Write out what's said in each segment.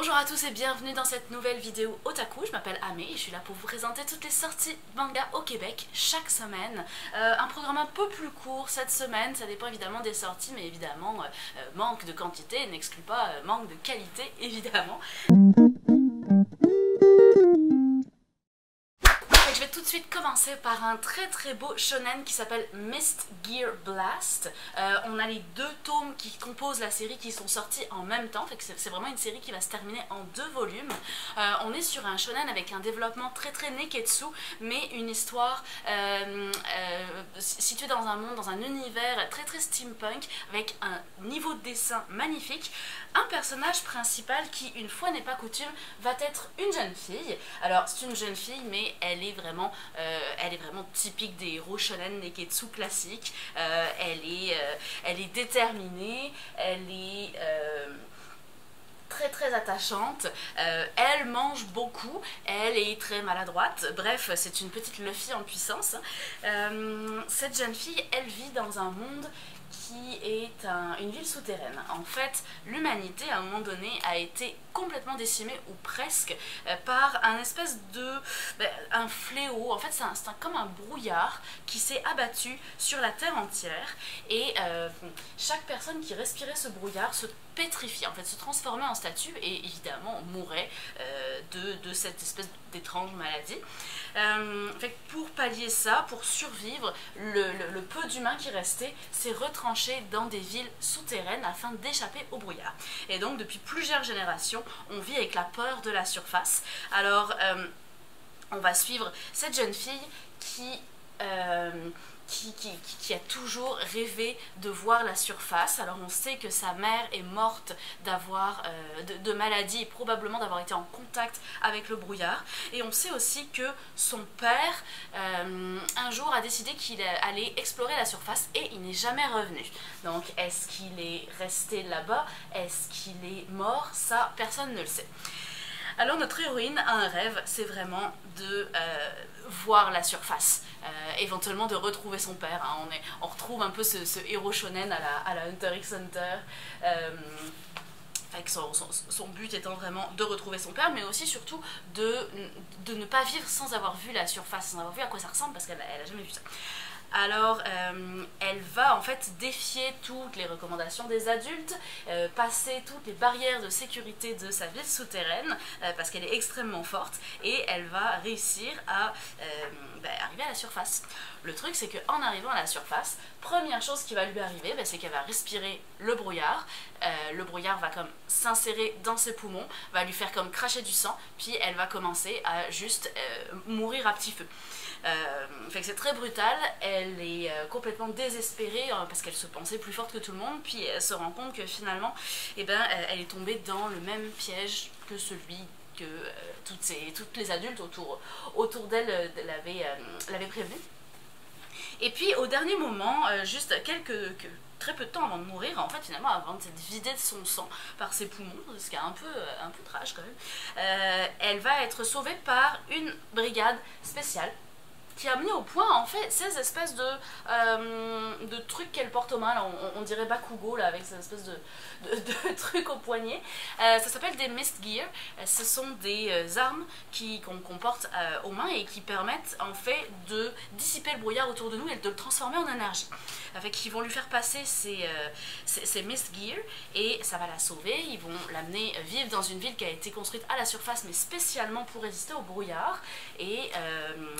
Bonjour à tous et bienvenue dans cette nouvelle vidéo Otaku. Je m'appelle Amé et je suis là pour vous présenter toutes les sorties manga au Québec chaque semaine. Un programme un peu plus court cette semaine, ça dépend évidemment des sorties, mais évidemment manque de quantité n'exclut pas manque de qualité évidemment. Je vais tout de suite commencer par un très beau shonen qui s'appelle Mist Gear Blast. On a les deux tomes qui composent la série qui sont sortis en même temps, c'est vraiment une série qui va se terminer en 2 volumes. On est sur un shonen avec un développement très neketsu, mais une histoire située dans un monde, dans un univers très steampunk, avec un niveau de dessin magnifique. Un personnage principal qui, une fois n'est pas coutume, va être une jeune fille. Alors c'est une jeune fille, mais elle est vraiment typique des héros shonen neketsu classiques. Elle est déterminée, elle est très attachante, elle mange beaucoup, elle est très maladroite, bref c'est une petite Luffy en puissance. Cette jeune fille, elle vit dans un monde qui est une ville souterraine. En fait, l'humanité à un moment donné a été complètement décimée, ou presque, par un espèce de... un fléau. En fait, c'est comme un brouillard qui s'est abattu sur la terre entière, et chaque personne qui respirait ce brouillard se pétrifiait, en fait, se transformait en statue et évidemment mourait de cette espèce d'étrange maladie. Fait que pour pallier ça, pour survivre, le peu d'humains qui restaient s'est retranché dans des villes souterraines afin d'échapper au brouillard. Et donc depuis plusieurs générations, on vit avec la peur de la surface. Alors on va suivre cette jeune fille qui a toujours rêvé de voir la surface. Alors on sait que sa mère est morte de maladie et probablement d'avoir été en contact avec le brouillard. Et on sait aussi que son père un jour a décidé qu'il allait explorer la surface et il n'est jamais revenu. Donc est-ce qu'il est resté là-bas? Est-ce qu'il est mort? Ça, personne ne le sait. Alors notre héroïne a un rêve, c'est vraiment de voir la surface, éventuellement de retrouver son père. Hein. On retrouve un peu ce héros shonen à la Hunter x Hunter, avec son but étant vraiment de retrouver son père, mais aussi surtout de ne pas vivre sans avoir vu la surface, sans avoir vu à quoi ça ressemble, parce qu'elle n'a jamais vu ça. Alors, elle va en fait défier toutes les recommandations des adultes, passer toutes les barrières de sécurité de sa ville souterraine, parce qu'elle est extrêmement forte, et elle va réussir à arriver à la surface. Le truc, c'est qu'en arrivant à la surface, première chose qui va lui arriver, c'est qu'elle va respirer le brouillard. Le brouillard va comme s'insérer dans ses poumons, va lui faire comme cracher du sang, puis elle va commencer à juste mourir à petit feu. Fait que c'est très brutal, elle est complètement désespérée parce qu'elle se pensait plus forte que tout le monde, puis elle se rend compte que finalement elle est tombée dans le même piège que celui que toutes les adultes autour d'elle l'avaient prévenu. Et puis au dernier moment, juste très peu de temps avant de mourir, en fait finalement avant de s'être vidée de son sang par ses poumons, ce qui est un peu trash quand même, elle va être sauvée par une brigade spéciale qui a mis au point en fait ces espèces de trucs qu'elle porte aux mains, là, on dirait Bakugo là, avec ces espèces de trucs au poignet. Ça s'appelle des Mist Gear. Ce sont des armes qu'on porte aux mains et qui permettent en fait de dissiper le brouillard autour de nous et de le transformer en énergie. Fait qu'ils vont lui faire passer ces Mist Gear et ça va la sauver. Ils vont l'amener vivre dans une ville qui a été construite à la surface mais spécialement pour résister au brouillard, et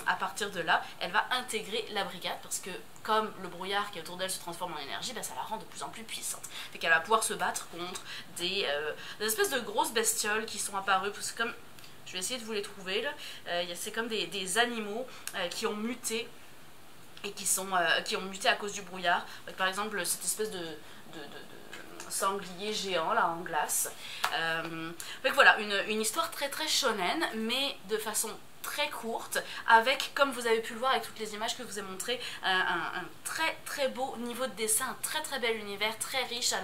à partir de là, elle va intégrer la brigade parce que comme le brouillard qui est autour d'elle se transforme en énergie, ça la rend de plus en plus puissante. Fait qu'elle va pouvoir se battre contre des espèces de grosses bestioles qui sont apparues, parce que comme, je vais essayer de vous les trouver là, c'est comme des animaux qui ont muté et qui ont muté à cause du brouillard. Donc, par exemple cette espèce de sanglier géant là en glace. Donc voilà, une histoire très shonen, mais de façon très courte, avec, comme vous avez pu le voir avec toutes les images que je vous ai montrées, un très beau niveau de dessin, un très bel univers, très riche à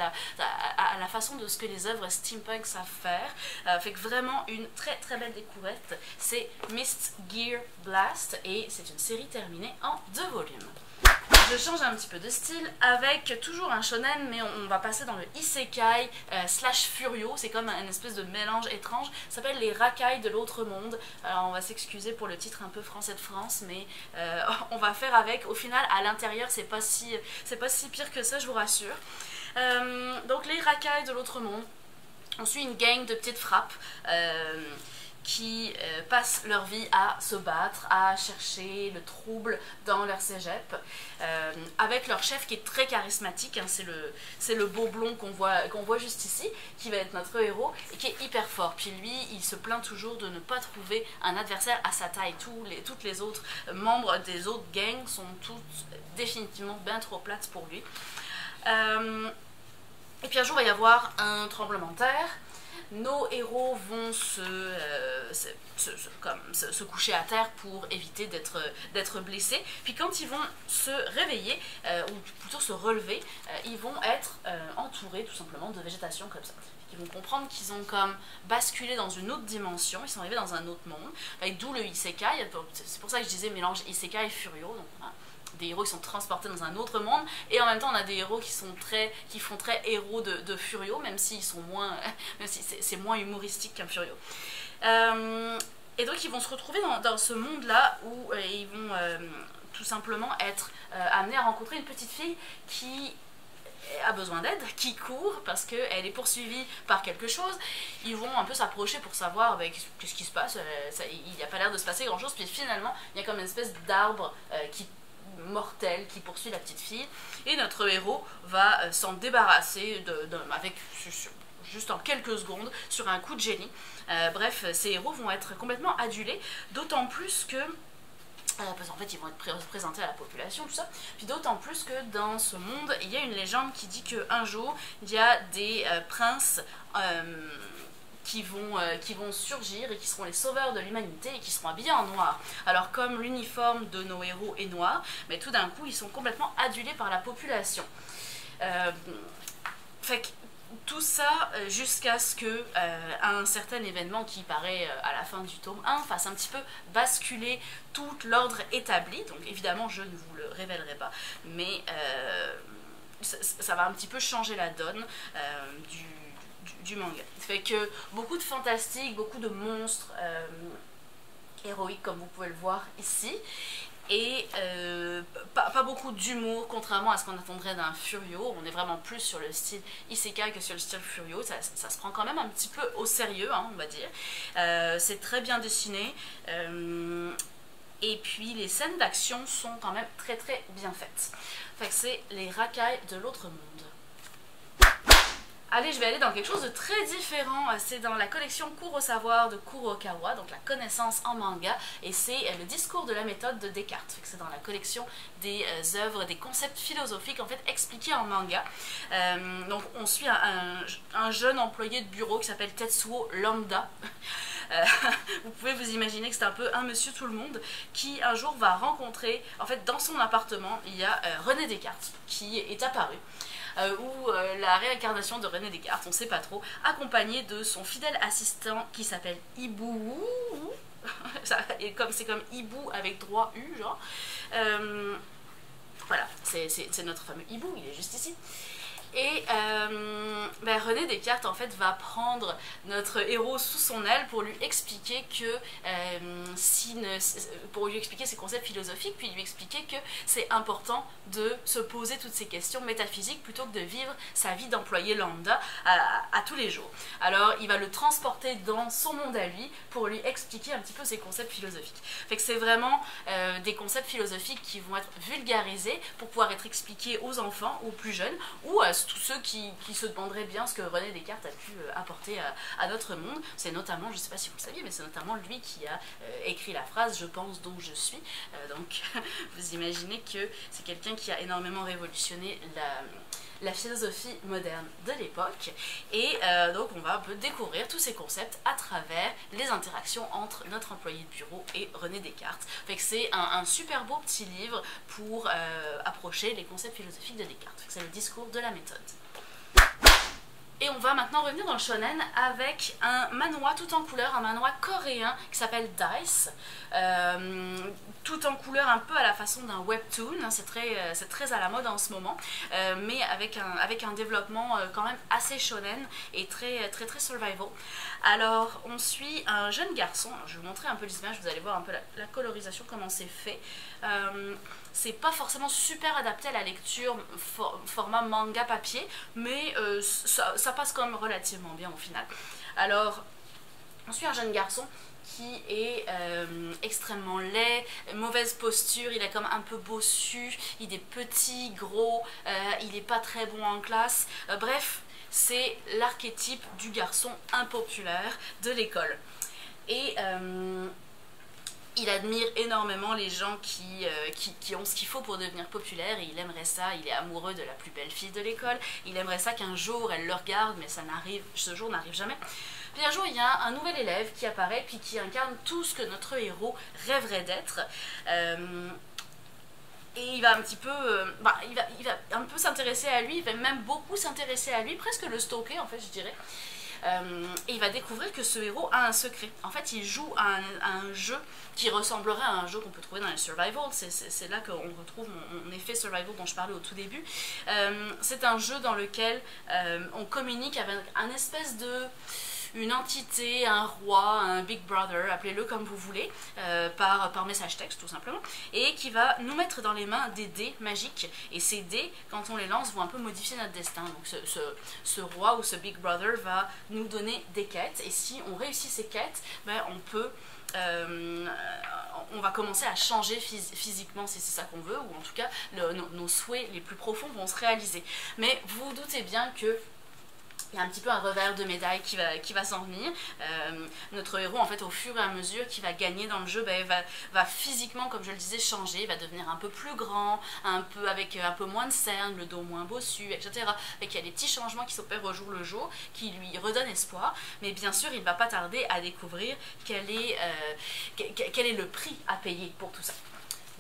la façon de ce que les œuvres steampunk savent faire. Fait que vraiment une très belle découverte. C'est Mist Gear Blast et c'est une série terminée en 2 volumes. Je change un petit peu de style avec toujours un shonen, mais on va passer dans le isekai slash furio. C'est comme un espèce de mélange étrange. Ça s'appelle les racailles de l'autre monde. Alors on va s'excuser pour le titre un peu français de France, mais on va faire avec. Au final, à l'intérieur, c'est pas si pire que ça, je vous rassure. Donc les racailles de l'autre monde. On suit une gang de petites frappes qui passent leur vie à se battre, à chercher le trouble dans leur cégep, avec leur chef qui est très charismatique, hein, c'est le beau blond qu'on voit juste ici, qui va être notre héros, et qui est hyper fort. Puis lui, il se plaint toujours de ne pas trouver un adversaire à sa taille. Toutes les autres membres des autres gangs sont toutes définitivement bien trop plates pour lui. Et puis un jour, il va y avoir un tremblement de terre. Nos héros vont se coucher à terre pour éviter d'être blessés. Puis quand ils vont se réveiller, ou plutôt se relever, ils vont être entourés tout simplement de végétation comme ça. Ils vont comprendre qu'ils ont comme basculé dans une autre dimension, ils sont arrivés dans un autre monde, d'où le isekai. C'est pour ça que je disais mélange isekai et furio. Donc, voilà. Des héros qui sont transportés dans un autre monde, et en même temps on a des héros qui font très héros de Furio, même s'ils sont moins, même si c'est moins humoristique qu'un Furio. Et donc ils vont se retrouver dans ce monde là où ils vont tout simplement être amenés à rencontrer une petite fille qui a besoin d'aide, qui court parce qu'elle est poursuivie par quelque chose. Ils vont un peu s'approcher pour savoir qu'est-ce qui se passe. Il n'y a pas l'air de se passer grand chose, puis finalement il y a comme une espèce d'arbre mortel qui poursuit la petite fille, et notre héros va s'en débarrasser juste en quelques secondes sur un coup de génie. Bref, ces héros vont être complètement adulés, d'autant plus que parce qu'en fait ils vont être présentés à la population, tout ça, puis d'autant plus que dans ce monde il y a une légende qui dit qu'un jour il y a des princes qui vont surgir et qui seront les sauveurs de l'humanité et qui seront habillés en noir. Alors comme l'uniforme de nos héros est noir, mais tout d'un coup ils sont complètement adulés par la population. Fait que tout ça jusqu'à ce que un certain événement qui paraît à la fin du tome 1 fasse un petit peu basculer tout l'ordre établi. Donc évidemment je ne vous le révélerai pas, mais ça va un petit peu changer la donne du manga. Ça fait que beaucoup de fantastique, beaucoup de monstres héroïques comme vous pouvez le voir ici, et pas beaucoup d'humour contrairement à ce qu'on attendrait d'un Furio. On est vraiment plus sur le style isekai que sur le style Furio. Ça se prend quand même un petit peu au sérieux, hein, on va dire. C'est très bien dessiné, et puis les scènes d'action sont quand même très très bien faites. Fait que c'est les racailles de l'autre monde. Allez, je vais aller dans quelque chose de très différent. C'est dans la collection Cours au savoir de Kurokawa, donc la connaissance en manga, et c'est le discours de la méthode de Descartes. C'est dans la collection des œuvres, des concepts philosophiques en fait expliqués en manga. Donc on suit un jeune employé de bureau qui s'appelle Tetsuo Lambda. Vous pouvez vous imaginer que c'est un peu un monsieur tout le monde qui un jour va rencontrer, en fait dans son appartement, il y a René Descartes qui est apparu. Ou la réincarnation de René Descartes, on ne sait pas trop, accompagné de son fidèle assistant qui s'appelle Hibou. Et comme c'est comme Hibou avec 3 U, genre. Voilà, c'est notre fameux Hibou, il est juste ici. Et René Descartes en fait va prendre notre héros sous son aile pour lui expliquer que pour lui expliquer ses concepts philosophiques, puis lui expliquer que c'est important de se poser toutes ces questions métaphysiques plutôt que de vivre sa vie d'employé lambda à tous les jours. Alors il va le transporter dans son monde à lui pour lui expliquer un petit peu ses concepts philosophiques. Fait que c'est vraiment des concepts philosophiques qui vont être vulgarisés pour pouvoir être expliqués aux enfants, aux plus jeunes, ou à tous ceux qui se demanderaient bien ce que René Descartes a pu apporter à notre monde. C'est notamment, je ne sais pas si vous le saviez, mais c'est notamment lui qui a écrit la phrase « Je pense donc je suis ». Donc vous imaginez que c'est quelqu'un qui a énormément révolutionné la philosophie moderne de l'époque, et donc on va un peu découvrir tous ces concepts à travers les interactions entre notre employé de bureau et René Descartes. Fait que c'est un super beau petit livre pour approcher les concepts philosophiques de Descartes. C'est le discours de la méthode. Et on va maintenant revenir dans le shonen avec un manhwa tout en couleur, un manhwa coréen qui s'appelle Dice, tout en couleur un peu à la façon d'un webtoon, c'est très à la mode en ce moment, mais avec un développement quand même assez shonen et très survival. Alors on suit un jeune garçon, alors, je vais vous montrer un peu les images, vous allez voir un peu la colorisation, comment c'est fait. C'est pas forcément super adapté à la lecture format manga papier, mais ça passe quand même relativement bien au final. Alors, on suit un jeune garçon qui est extrêmement laid, mauvaise posture, il est comme un peu bossu, il est petit, gros, il est pas très bon en classe, bref, c'est l'archétype du garçon impopulaire de l'école. Et il admire énormément les gens qui ont ce qu'il faut pour devenir populaire, et il aimerait ça, il est amoureux de la plus belle fille de l'école, il aimerait ça qu'un jour elle le regarde, mais ce jour n'arrive jamais. Puis un jour il y a un nouvel élève qui apparaît, puis qui incarne tout ce que notre héros rêverait d'être. Et il va un petit peu, il va un peu s'intéresser à lui, il va même beaucoup s'intéresser à lui, presque le stalker en fait je dirais. Et il va découvrir que ce héros a un secret. En fait, il joue à un jeu qui ressemblerait à un jeu qu'on peut trouver dans les survival. C'est là qu'on retrouve mon effet survival dont je parlais au tout début. C'est un jeu dans lequel on communique avec un espèce de... une entité, un roi, un Big Brother, appelez-le comme vous voulez, par message texte tout simplement, et qui va nous mettre dans les mains des dés magiques, et ces dés, quand on les lance, vont un peu modifier notre destin. Donc ce roi ou ce Big Brother va nous donner des quêtes, et si on réussit ces quêtes, ben, on va commencer à changer physiquement si c'est ça qu'on veut, ou en tout cas nos souhaits les plus profonds vont se réaliser. Mais vous vous doutez bien que il y a un petit peu un revers de médaille qui va s'en venir. Notre héros, en fait, au fur et à mesure qu'il va gagner dans le jeu, ben, va physiquement, comme je le disais, changer, va devenir un peu plus grand, avec un peu moins de cernes, le dos moins bossu, etc. Et qu'il y a des petits changements qui s'opèrent au jour le jour, qui lui redonnent espoir. Mais bien sûr, il ne va pas tarder à découvrir quel est le prix à payer pour tout ça.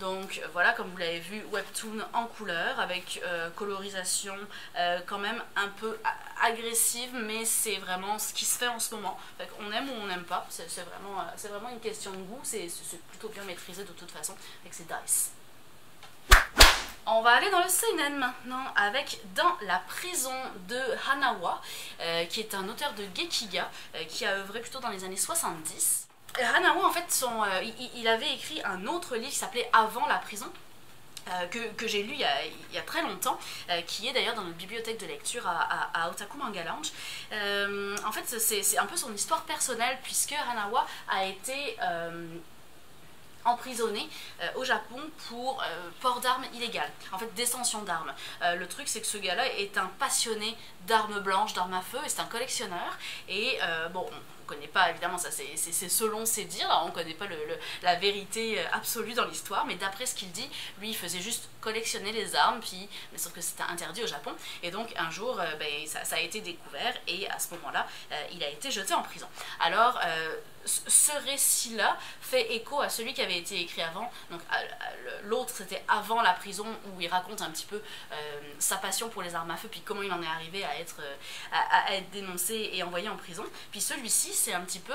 Donc voilà, comme vous l'avez vu, webtoon en couleur, avec colorisation quand même un peu agressive, mais c'est vraiment ce qui se fait en ce moment. On aime ou on n'aime pas, c'est vraiment une question de goût, c'est plutôt bien maîtrisé de toute façon, avec ces Dice. On va aller dans le seinen maintenant avec Dans la prison de Hanawa, qui est un auteur de Gekiga, qui a œuvré plutôt dans les années 70. Hanawa, en fait, il avait écrit un autre livre qui s'appelait Avant la prison, que j'ai lu il y a très longtemps, qui est d'ailleurs dans notre bibliothèque de lecture à Otaku Manga Lounge. En fait, c'est un peu son histoire personnelle, puisque Hanawa a été emprisonné au Japon pour port d'armes illégales, en fait détention d'armes. Le truc c'est que ce gars-là est un passionné d'armes blanches, d'armes à feu, et c'est un collectionneur, et bon, on connaît pas évidemment, ça c'est selon ses dires, là, on connaît pas la vérité absolue dans l'histoire, mais d'après ce qu'il dit, lui il faisait juste collectionner les armes, mais sauf que c'était interdit au Japon, et donc un jour ben, ça a été découvert, et à ce moment-là il a été jeté en prison. Alors ce récit-là fait écho à celui qui avait été écrit avant. Donc l'autre c'était Avant la prison, où il raconte un petit peu sa passion pour les armes à feu, puis comment il en est arrivé à être dénoncé et envoyé en prison. Puis celui-ci c'est un petit peu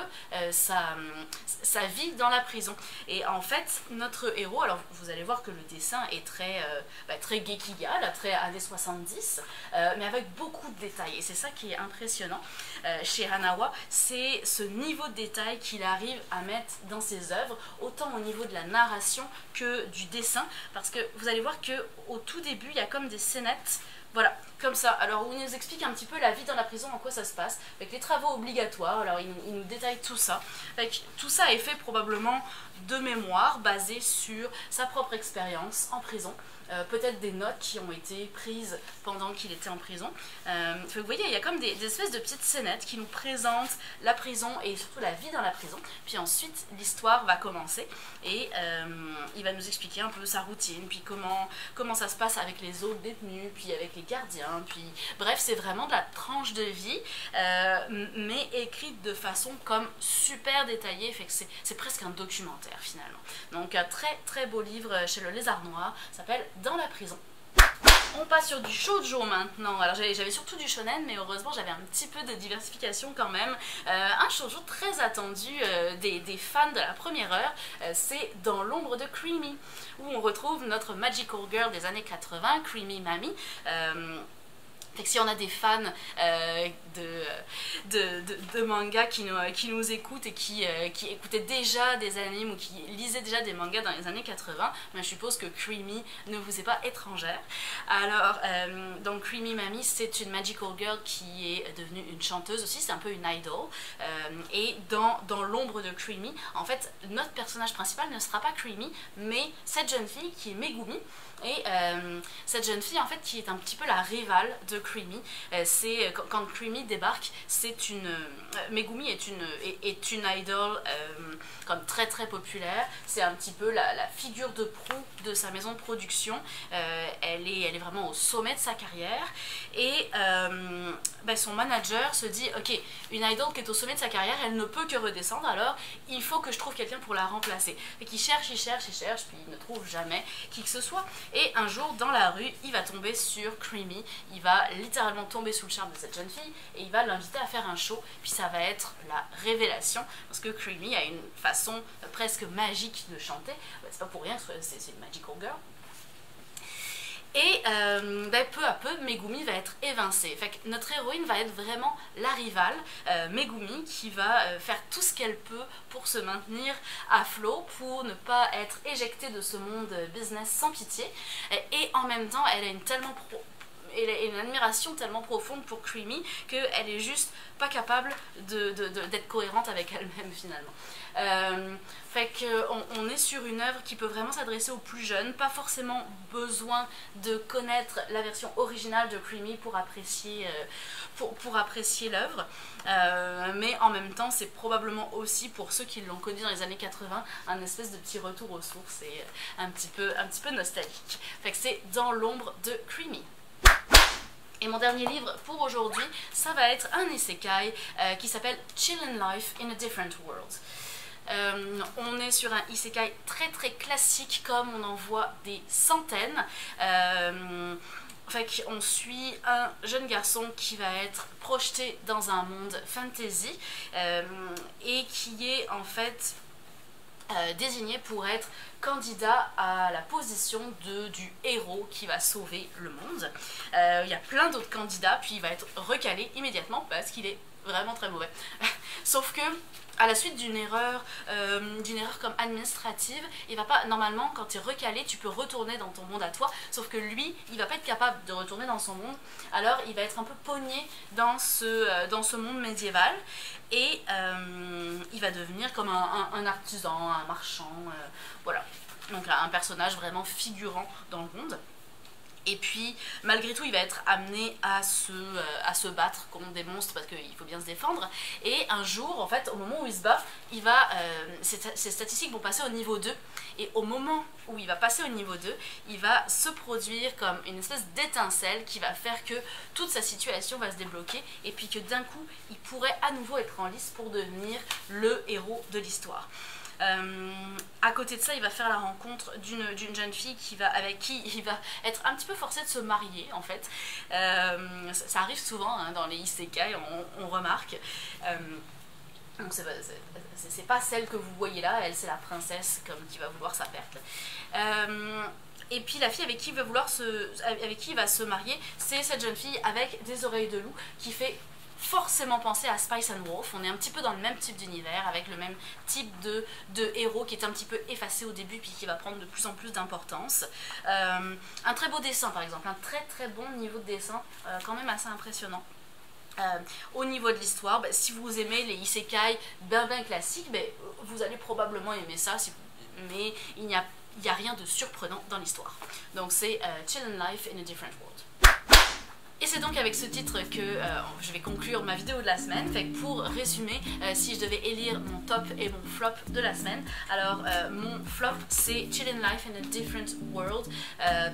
sa vie dans la prison. Et en fait notre héros, alors vous allez voir que le dessin est très gekiga, là, très années 70, mais avec beaucoup de détails, et c'est ça qui est impressionnant chez Hanawa, c'est ce niveau de détail qu'il arrive à mettre dans ses œuvres, autant au niveau de la narration que du dessin, parce que vous allez voir qu'au tout début il y a comme des scénettes, voilà, comme ça. Alors, où il nous explique un petit peu la vie dans la prison, en quoi ça se passe, avec les travaux obligatoires. Alors, il nous détaille tout ça. Tout ça est fait probablement de mémoire, basé sur sa propre expérience en prison. Peut-être des notes qui ont été prises pendant qu'il était en prison. Vous voyez, il y a comme des espèces de petites scénettes qui nous présentent la prison et surtout la vie dans la prison. Puis ensuite, l'histoire va commencer et il va nous expliquer un peu sa routine, puis comment ça se passe avec les autres détenus, puis avec les gardiens. Puis bref, c'est vraiment de la tranche de vie, mais écrite de façon comme super détaillée. Fait que c'est presque un documentaire finalement. Donc un très très beau livre chez le Lézard Noir, s'appelle Dans la prison. On passe sur du shoujo maintenant. Alors j'avais surtout du shonen, mais heureusement j'avais un petit peu de diversification quand même. Un shoujo très attendu des fans de la première heure, c'est Dans l'ombre de Creamy, où on retrouve notre magical girl des années 80, Creamy Mami. Fait que si on a des fans de manga qui nous écoutent et qui écoutaient déjà des animes ou qui lisaient déjà des mangas dans les années 80, ben je suppose que Creamy ne vous est pas étrangère. Alors, donc Creamy Mami, c'est une magical girl qui est devenue une chanteuse aussi, c'est un peu une idol. Et dans l'ombre de Creamy, en fait, notre personnage principal ne sera pas Creamy, mais cette jeune fille qui est Megumi. Et cette jeune fille en fait qui est un petit peu la rivale de Creamy, c'est quand Creamy débarque, c'est une Megumi est une idol comme très très populaire, c'est un petit peu la figure de proue de sa maison de production, elle est vraiment au sommet de sa carrière et son manager se dit ok, une idol qui est au sommet de sa carrière, elle ne peut que redescendre, alors il faut que je trouve quelqu'un pour la remplacer. Et qu'il cherche, puis il ne trouve jamais qui que ce soit. Et un jour, dans la rue, il va tomber sur Creamy, il va littéralement tomber sous le charme de cette jeune fille et il va l'inviter à faire un show, puis ça va être la révélation, parce que Creamy a une façon presque magique de chanter, c'est pas pour rien que c'est une magical girl. Et peu à peu, Megumi va être évincée. Fait que notre héroïne va être vraiment la rivale, Megumi, qui va faire tout ce qu'elle peut pour se maintenir à flot, pour ne pas être éjectée de ce monde business sans pitié. Et en même temps, elle a une admiration tellement profonde pour Creamy qu'elle est juste pas capable d'être cohérente avec elle-même finalement. Fait qu'on est sur une œuvre qui peut vraiment s'adresser aux plus jeunes, pas forcément besoin de connaître la version originale de Creamy pour apprécier l'œuvre, mais en même temps c'est probablement aussi pour ceux qui l'ont connu dans les années 80 un espèce de petit retour aux sources et un petit peu nostalgique. Fait que c'est Dans l'ombre de Creamy. Et mon dernier livre pour aujourd'hui, ça va être un isekai qui s'appelle Chillin' Life in a Different World. On est sur un isekai très très classique, comme on en voit des centaines. Fait qu'on suit un jeune garçon qui va être projeté dans un monde fantasy et qui est en fait désigné pour être candidat à la position du héros qui va sauver le monde. Il y a plein d'autres candidats, puis il va être recalé immédiatement parce qu'il est vraiment très mauvais. Sauf que à la suite d'une erreur comme administrative, il va pas, normalement quand tu es recalé, tu peux retourner dans ton monde à toi, sauf que lui, il va pas être capable de retourner dans son monde, alors il va être un peu pogné dans ce monde médiéval, et il va devenir comme un artisan, un marchand, voilà. Donc un personnage vraiment figurant dans le monde. Et puis, malgré tout, il va être amené à se battre contre des monstres parce qu'il faut bien se défendre. Et un jour, en fait, au moment où il se bat, ses statistiques vont passer au niveau 2. Et au moment où il va passer au niveau 2, il va se produire comme une espèce d'étincelle qui va faire que toute sa situation va se débloquer. Et puis que d'un coup, il pourrait à nouveau être en lice pour devenir le héros de l'histoire. À côté de ça, il va faire la rencontre d'une jeune fille avec qui il va être un petit peu forcé de se marier en fait. Ça arrive souvent hein, dans les isekai, on remarque. Donc c'est pas celle que vous voyez là, elle c'est la princesse comme qui va vouloir sa perte. Et puis la fille avec qui il va se marier, c'est cette jeune fille avec des oreilles de loup qui fait forcément penser à Spice and Wolf. On est un petit peu dans le même type d'univers, avec le même type de héros qui est un petit peu effacé au début puis qui va prendre de plus en plus d'importance. Un très beau dessin par exemple, un très très bon niveau de dessin, quand même assez impressionnant. Au niveau de l'histoire, si vous aimez les isekai bien classiques, vous allez probablement aimer ça, mais il n'y a rien de surprenant dans l'histoire. Donc c'est Chillin' Life in a Different World. Et c'est donc avec ce titre que je vais conclure ma vidéo de la semaine. Fait que pour résumer, si je devais élire mon top et mon flop de la semaine, alors mon flop c'est Chillin' Life in a Different World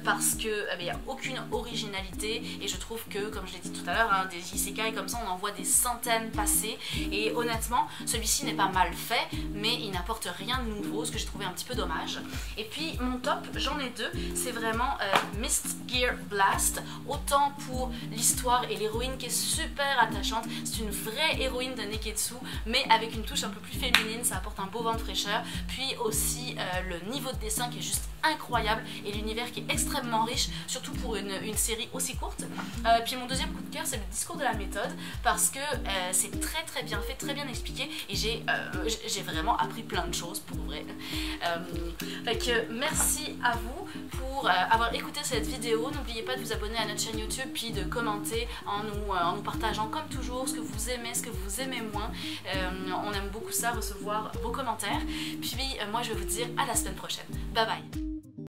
parce que il n'y a aucune originalité et je trouve que, comme je l'ai dit tout à l'heure, hein, des isekai comme ça on en voit des centaines passer et honnêtement celui-ci n'est pas mal fait mais il n'apporte rien de nouveau, ce que j'ai trouvé un petit peu dommage. Et puis mon top, j'en ai deux, c'est vraiment Mist Gear Blast, autant pour l'histoire et l'héroïne qui est super attachante, c'est une vraie héroïne de Neketsu mais avec une touche un peu plus féminine, ça apporte un beau vent de fraîcheur, puis aussi le niveau de dessin qui est juste incroyable et l'univers qui est extrêmement riche, surtout pour une série aussi courte. Puis mon deuxième coup de cœur c'est le discours de la méthode parce que c'est très bien fait, très bien expliqué et j'ai vraiment appris plein de choses pour vrai. Fait que merci à vous pour avoir écouté cette vidéo, n'oubliez pas de vous abonner à notre chaîne YouTube puis de commenter en nous partageant comme toujours ce que vous aimez, ce que vous aimez moins. On aime beaucoup ça, recevoir vos commentaires. Puis moi je vais vous dire à la semaine prochaine. Bye bye.